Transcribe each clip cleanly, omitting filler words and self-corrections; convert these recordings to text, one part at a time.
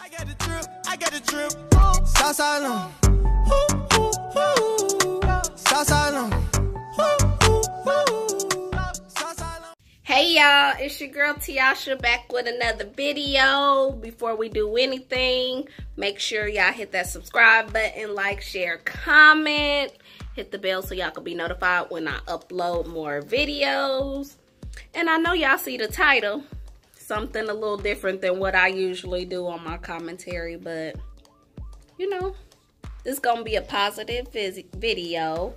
I got the trip, I got the trip. Southside on. Southside on. Hey y'all, it's your girl Teosha back with another video. Before we do anything, make sure y'all hit that subscribe button, like, share, comment. Hit the bell so y'all can be notified when I upload more videos. And I know y'all see the title. Something a little different than what I usually do on my commentary, but you know, this is gonna be a positive video,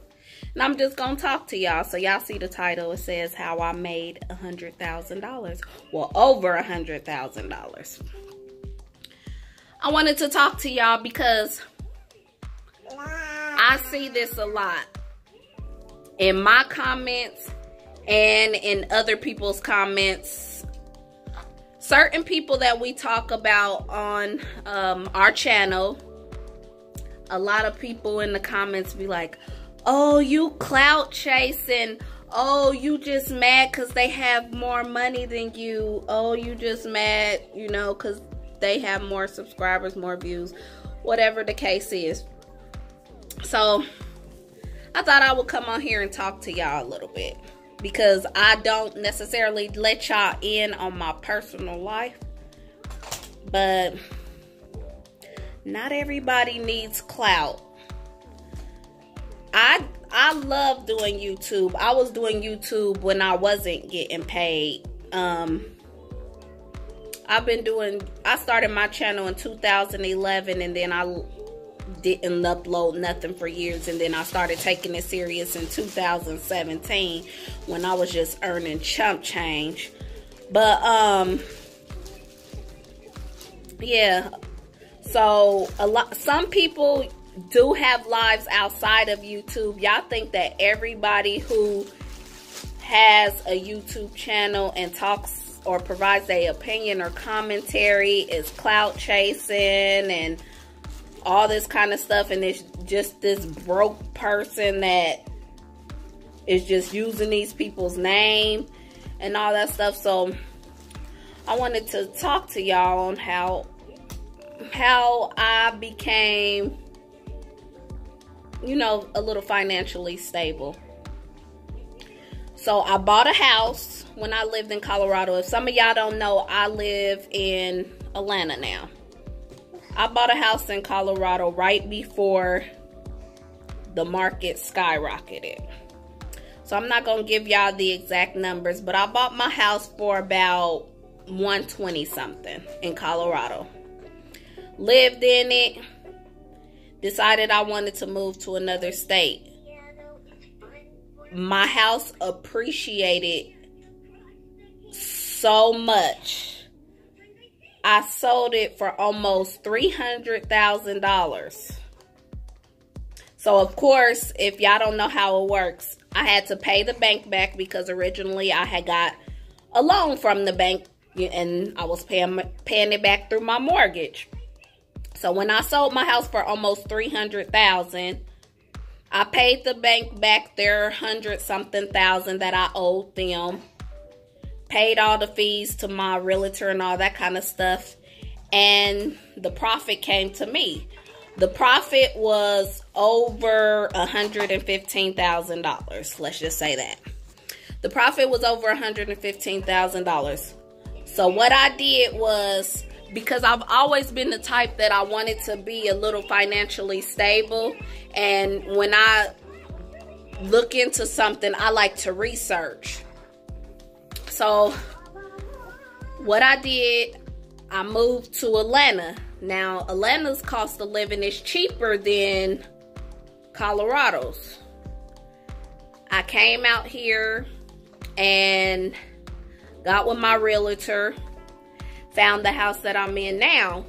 and I'm just gonna talk to y'all. So y'all see the title, it says how I made $100,000, well, over $100,000. I wanted to talk to y'all because I see this a lot in my comments and in other people's comments. Certain people that we talk about on our channel, a lot of people in the comments be like, oh, you clout chasing. Oh, you just mad because they have more money than you. Oh, you just mad, you know, because they have more subscribers, more views, whatever the case is. So I thought I would come on here and talk to y'all a little bit, because I don't necessarily let y'all in on my personal life. But not everybody needs clout. I love doing YouTube. I was doing YouTube when I wasn't getting paid. I started my channel in 2011, and then I didn't upload nothing for years, and then I started taking it serious in 2017 when I was just earning chump change. But yeah, so some people do have lives outside of YouTube. Y'all think that everybody who has a YouTube channel and talks or provides their opinion or commentary is clout chasing and all this kind of stuff, and it's just this broke person that is just using these people's name and all that stuff. So I wanted to talk to y'all on how I became, you know, a little financially stable. So I bought a house when I lived in Colorado. If some of y'all don't know, I live in Atlanta now. I bought a house in Colorado right before the market skyrocketed. So I'm not going to give y'all the exact numbers, but I bought my house for about $120 something in Colorado. Lived in it. Decided I wanted to move to another state. My house appreciated so much. I sold it for almost $300,000. So of course, if y'all don't know how it works, I had to pay the bank back because originally I had got a loan from the bank and I was paying it back through my mortgage. So when I sold my house for almost $300,000, I paid the bank back their $100-something thousand that I owed them. Paid all the fees to my realtor and all that kind of stuff. And the profit came to me. The profit was over $115,000. Let's just say that. The profit was over $115,000. So what I did was, because I've always been the type that I wanted to be a little financially stable. And when I look into something, I like to research. So what I did, I moved to Atlanta. Now, Atlanta's cost of living is cheaper than Colorado's. I came out here and got with my realtor, found the house that I'm in now.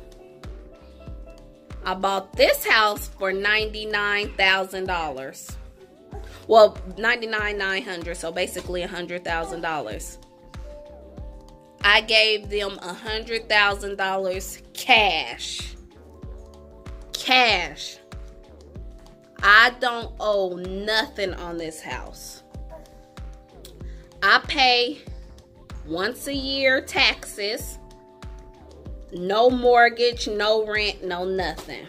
I bought this house for $99,000. Well, $99,900, so basically $100,000. I gave them $100,000 cash. Cash. I don't owe nothing on this house. I pay once a year taxes. No mortgage, no rent, no nothing.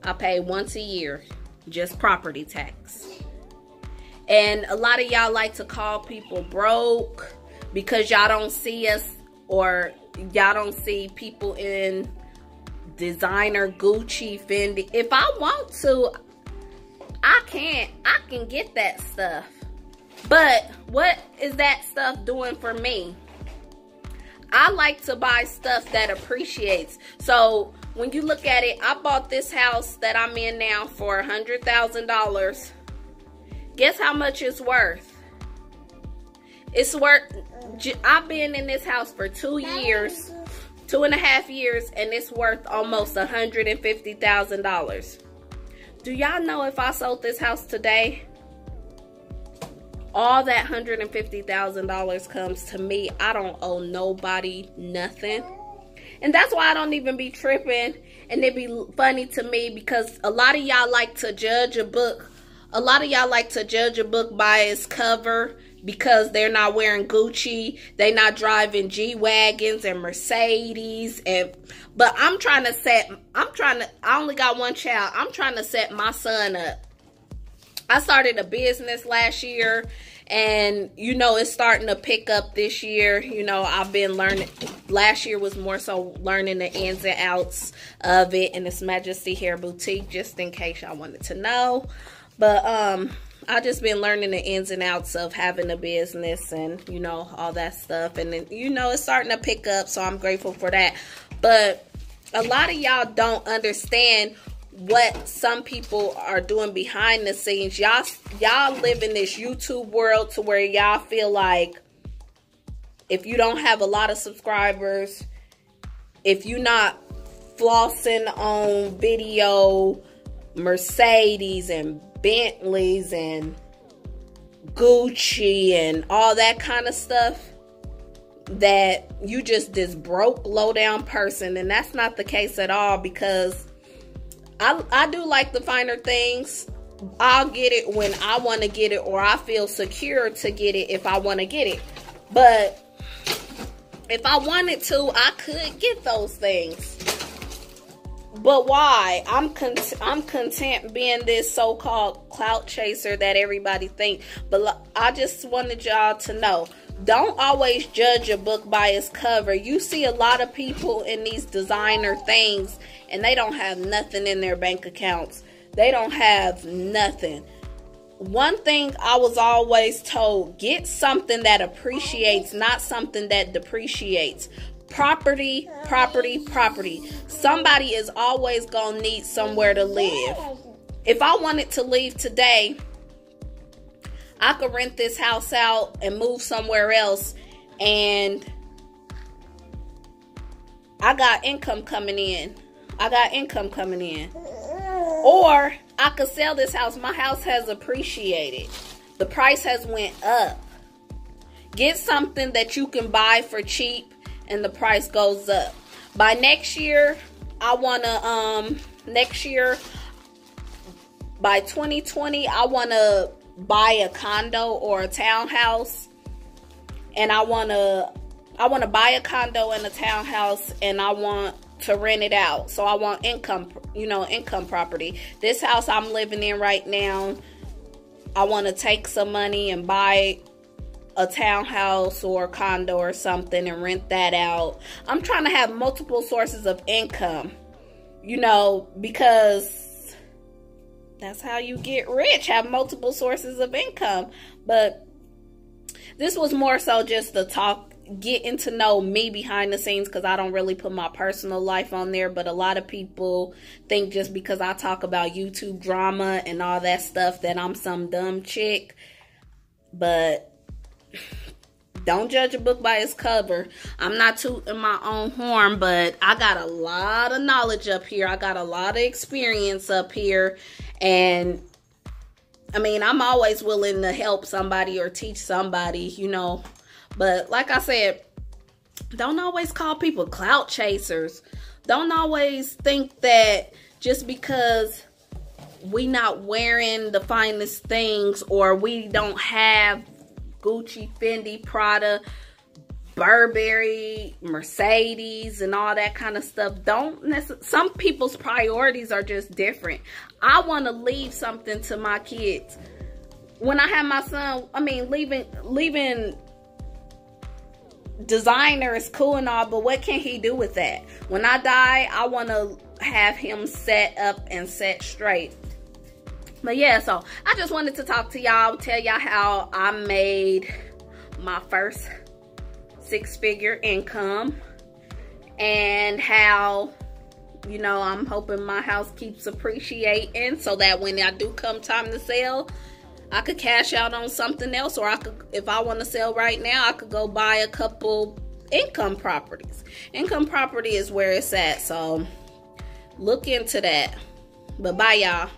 I pay once a year, just property tax. And a lot of y'all like to call people broke because y'all don't see us, or y'all don't see people in designer Gucci, Fendi. If I want to, I can get that stuff. But what is that stuff doing for me? I like to buy stuff that appreciates. So when you look at it, I bought this house that I'm in now for $100,000. Guess how much it's worth? It's worth, I've been in this house for 2 years, 2.5 years, and it's worth almost $150,000. Do y'all know if I sold this house today, all that $150,000 comes to me. I don't owe nobody nothing. And that's why I don't even be tripping. And it be funny to me because a lot of y'all like to judge a book. A lot of y'all like to judge a book by its cover because they're not wearing Gucci. They not driving G-Wagons and Mercedes. But I only got one child. I'm trying to set my son up. I started a business last year, and you know it's starting to pick up this year. You know, I've been learning. Last year was more so learning the ins and outs of it, and it's Majesty Hair Boutique, just in case y'all wanted to know. But I just been learning the ins and outs of having a business and, you know, all that stuff. And then, you know, it's starting to pick up, so I'm grateful for that. But a lot of y'all don't understand what some people are doing behind the scenes. Y'all live in this YouTube world to where y'all feel like if you don't have a lot of subscribers, if you're not flossing on video, Mercedes and Bentleys and Gucci and all that kind of stuff, that you just this broke, low down person. And that's not the case at all, because I do like the finer things. I'll get it when I want to get it, or I feel secure to get it if I want to get it. But if I wanted to, I could get those things. But why? I'm content being this so-called clout chaser that everybody think. But I just wanted y'all to know, don't always judge a book by its cover. You see a lot of people in these designer things, and they don't have nothing in their bank accounts. They don't have nothing. One thing I was always told, get something that appreciates, not something that depreciates. Property, property, property. Somebody is always gonna need somewhere to live. If I wanted to leave today, I could rent this house out and move somewhere else, and I got income coming in. Or I could sell this house. My house has appreciated. The price has went up. Get something that you can buy for cheap and the price goes up. By next year, I want to, by 2020, I want to buy a condo or a townhouse. And I want to buy a condo and a townhouse, and I want to rent it out. So I want income, income property. This house I'm living in right now, I want to take some money and buy a townhouse or a condo or something and rent that out. I'm trying to have multiple sources of income, because that's how you get rich, have multiple sources of income. But this was more so just the talk, getting to know me behind the scenes, because I don't really put my personal life on there. But a lot of people think just because I talk about YouTube drama and all that stuff that I'm some dumb chick. But don't judge a book by its cover. I'm not tooting my own horn, but I got a lot of knowledge up here. I got a lot of experience up here. And I mean, I'm always willing to help somebody or teach somebody, But like I said, don't always call people clout chasers. Don't always think that just because we not wearing the finest things, or we don't have Gucci, Fendi, Prada, Burberry, Mercedes, and all that kind of stuff. Some people's priorities are just different. I want to leave something to my kids. When I had my son, I mean, leaving designer is cool and all, but what can he do with that? When I die, I want to have him set up and set straight. But yeah, so I just wanted to talk to y'all, tell y'all how I made my first 6-figure income, and how, you know, I'm hoping my house keeps appreciating so that when I do come time to sell, I could cash out on something else, or I could, if I want to sell right now, I could go buy a couple income properties. Income property is where it's at, so look into that. But bye, y'all.